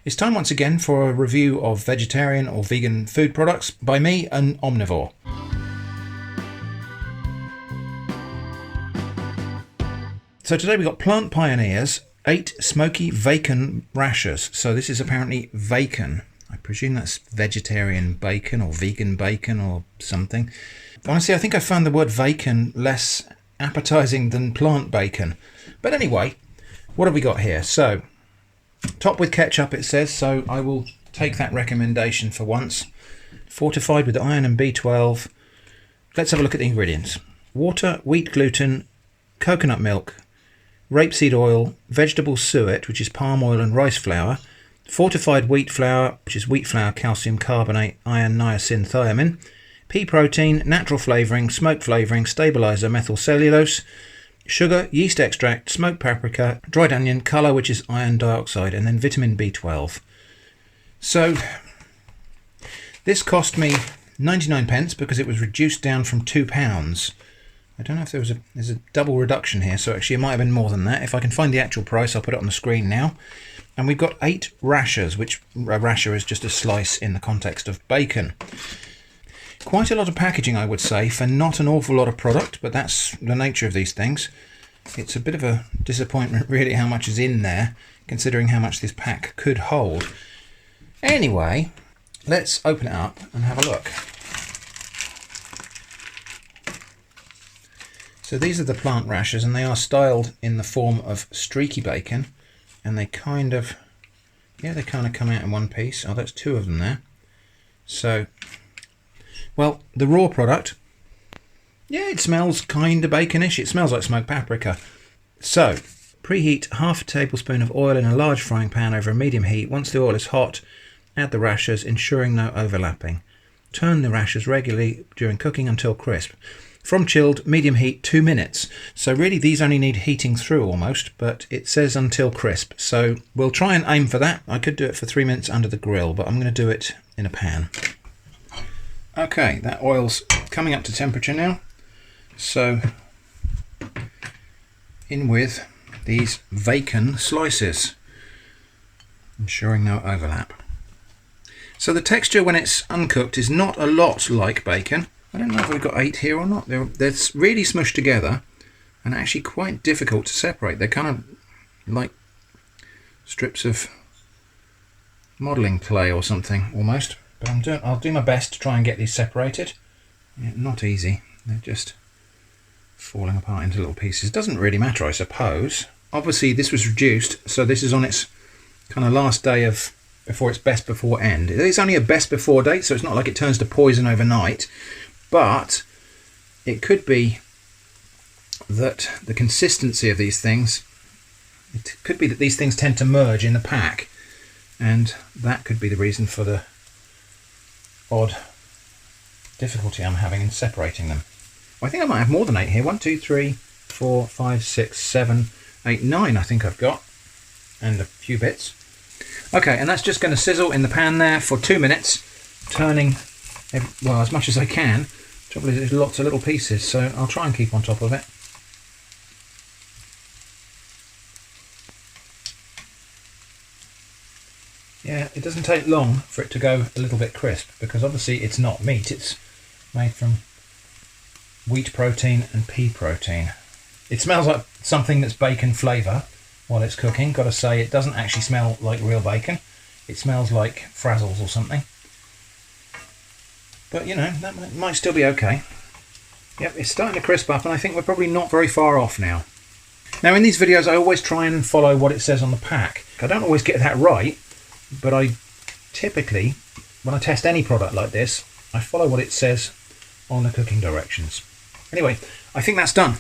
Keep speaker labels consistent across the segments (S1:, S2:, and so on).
S1: It's time once again for a review of vegetarian or vegan food products by me, an omnivore. So today we've got Plant Pioneers 8 Smoky Vacon Rashers. So this is apparently bacon. I presume that's vegetarian bacon or vegan bacon or something. Honestly, I think I found the word bacon less appetizing than plant bacon. But anyway, what have we got here? So, top with ketchup it says, so I will take that recommendation for once. Fortified with iron and B12. Let's have a look at the ingredients. Water, wheat gluten, coconut milk, rapeseed oil, vegetable suet, which is palm oil and rice flour, fortified wheat flour, which is wheat flour, calcium carbonate, iron, niacin, thiamine, pea protein, natural flavouring, smoke flavouring, stabiliser, methyl cellulose, sugar, yeast extract, smoked paprika, dried onion, colour, which is iron dioxide, and then vitamin B12. So this cost me 99 pence because it was reduced down from £2. I don't know if there's a double reduction here, so actually it might have been more than that. If I can find the actual price, I'll put it on the screen now. And we've got 8 rashers, which a rasher is just a slice in the context of bacon. Quite a lot of packaging, I would say, for not an awful lot of product, but that's the nature of these things. It's a bit of a disappointment, really, how much is in there, considering how much this pack could hold. Anyway, let's open it up and have a look. So these are the plant rashers, and they are styled in the form of streaky bacon, and they kind of come out in one piece. Oh, that's 2 of them there. So, well, the raw product, yeah, it smells kind of baconish. It smells like smoked paprika. So, preheat half a tablespoon of oil in a large frying pan over a medium heat. Once the oil is hot, add the rashers, ensuring no overlapping. Turn the rashers regularly during cooking until crisp. From chilled, medium heat, 2 minutes. So really these only need heating through almost, but it says until crisp. So we'll try and aim for that. I could do it for 3 minutes under the grill, but I'm going to do it in a pan. Okay, that oil's coming up to temperature now. So in with these bacon slices, ensuring no overlap. So the texture when it's uncooked is not a lot like bacon. I don't know if we've got 8 here or not. They're really smushed together and actually quite difficult to separate. They're kind of like strips of modelling clay or something almost. But I'll do my best to try and get these separated. Yeah, not easy. They're just falling apart into little pieces. Doesn't really matter, I suppose. Obviously this was reduced, so this is on its kind of last day of before its best before end. It's only a best before date, so it's not like it turns to poison overnight. But it could be that the consistency of these things, it could be that these things tend to merge in the pack, and that could be the reason for the odd difficulty I'm having in separating them. I think I might have more than 8 here. 1, 2, 3, 4, 5, 6, 7, 8, 9 I think I've got, and a few bits. Okay, and that's just going to sizzle in the pan there for 2 minutes, turning well as much as I can. Trouble is there's lots of little pieces, so I'll try and keep on top of it. Yeah, it doesn't take long for it to go a little bit crisp, because obviously it's not meat, it's made from wheat protein and pea protein. It smells like something that's bacon flavour while it's cooking. Got to say, it doesn't actually smell like real bacon. It smells like Frazzles or something. But you know, that might still be okay. Yep, it's starting to crisp up, and I think we're probably not very far off now. Now in these videos I always try and follow what it says on the pack. I don't always get that right, but I typically, when I test any product like this, I follow what it says on the cooking directions. Anyway, I think that's done.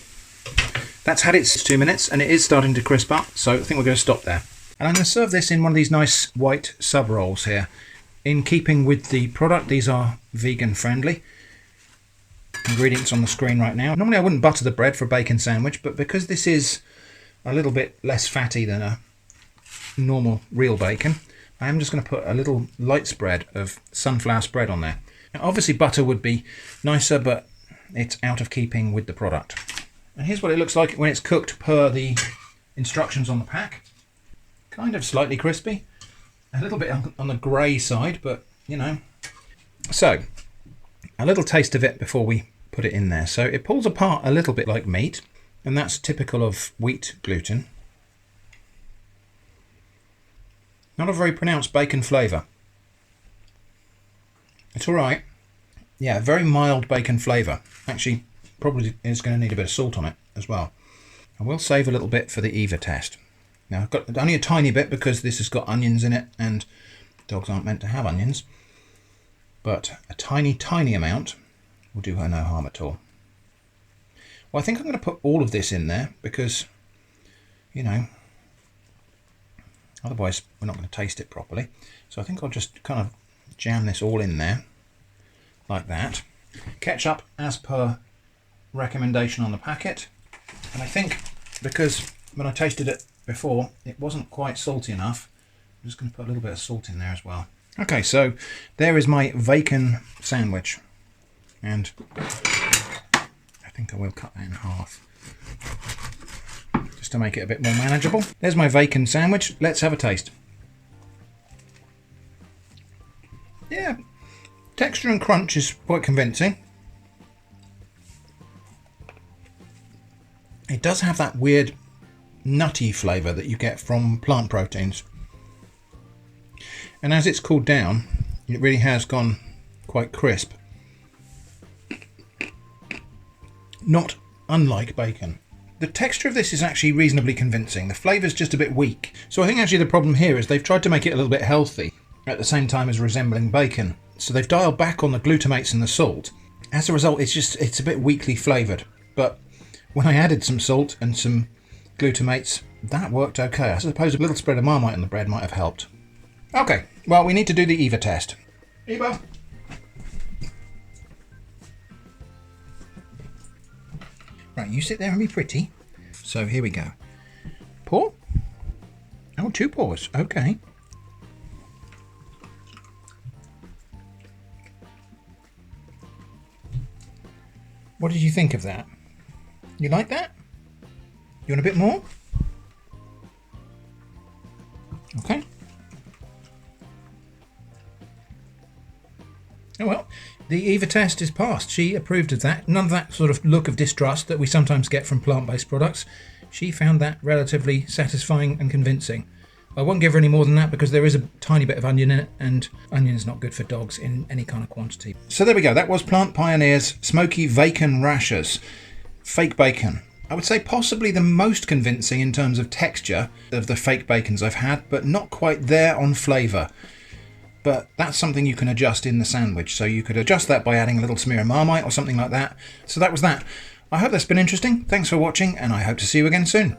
S1: That's had its 2 minutes, and it is starting to crisp up, so I think we're going to stop there. And I'm going to serve this in one of these nice white sub rolls here. In keeping with the product, these are vegan friendly. Ingredients on the screen right now. Normally I wouldn't butter the bread for a bacon sandwich, but because this is a little bit less fatty than a normal real bacon, I am just going to put a little light spread of sunflower spread on there. Now, obviously butter would be nicer, but it's out of keeping with the product. And here's what it looks like when it's cooked per the instructions on the pack. Kind of slightly crispy. a little bit on the grey side, but you know. So, a little taste of it before we put it in there. So it pulls apart a little bit like meat, and that's typical of wheat gluten. Not a very pronounced bacon flavour. It's alright. Yeah, very mild bacon flavour. Actually, probably is going to need a bit of salt on it as well. I will save a little bit for the Eva test. Now, I've got only a tiny bit because this has got onions in it, and dogs aren't meant to have onions. But a tiny, tiny amount will do her no harm at all. Well, I think I'm going to put all of this in there because, you know, otherwise we're not going to taste it properly. So I think I'll just kind of jam this all in there like that. Ketchup as per recommendation on the packet. And I think because when I tasted it before, it wasn't quite salty enough, I'm just going to put a little bit of salt in there as well. Okay, so there is my Vacon sandwich. And I think I will cut that in half just to make it a bit more manageable. There's my Vacon sandwich. Let's have a taste. Yeah, texture and crunch is quite convincing. It does have that weird nutty flavour that you get from plant proteins. And as it's cooled down, it really has gone quite crisp. Not unlike bacon. The texture of this is actually reasonably convincing. The flavour's just a bit weak. So I think actually the problem here is they've tried to make it a little bit healthy at the same time as resembling bacon. So they've dialed back on the glutamates and the salt. As a result, it's a bit weakly flavoured. But when I added some salt and some glutamates, that worked okay. I suppose a little spread of Marmite on the bread might have helped. Okay, well, we need to do the Eva test. Eva. Right, you sit there and be pretty. So here we go. Paw? Oh, 2 paws. Okay. What did you think of that? You like that? You want a bit more? Okay. Oh well, the Eva test is passed. She approved of that. None of that sort of look of distrust that we sometimes get from plant-based products. She found that relatively satisfying and convincing. I won't give her any more than that because there is a tiny bit of onion in it, and onion's not good for dogs in any kind of quantity. So there we go. That was Plant Pioneers Smoky Vacon Rashers. Fake bacon. I would say possibly the most convincing in terms of texture of the fake bacons I've had, but not quite there on flavour. But that's something you can adjust in the sandwich. So you could adjust that by adding a little smear of Marmite or something like that. So that was that. I hope that's been interesting. Thanks for watching, and I hope to see you again soon.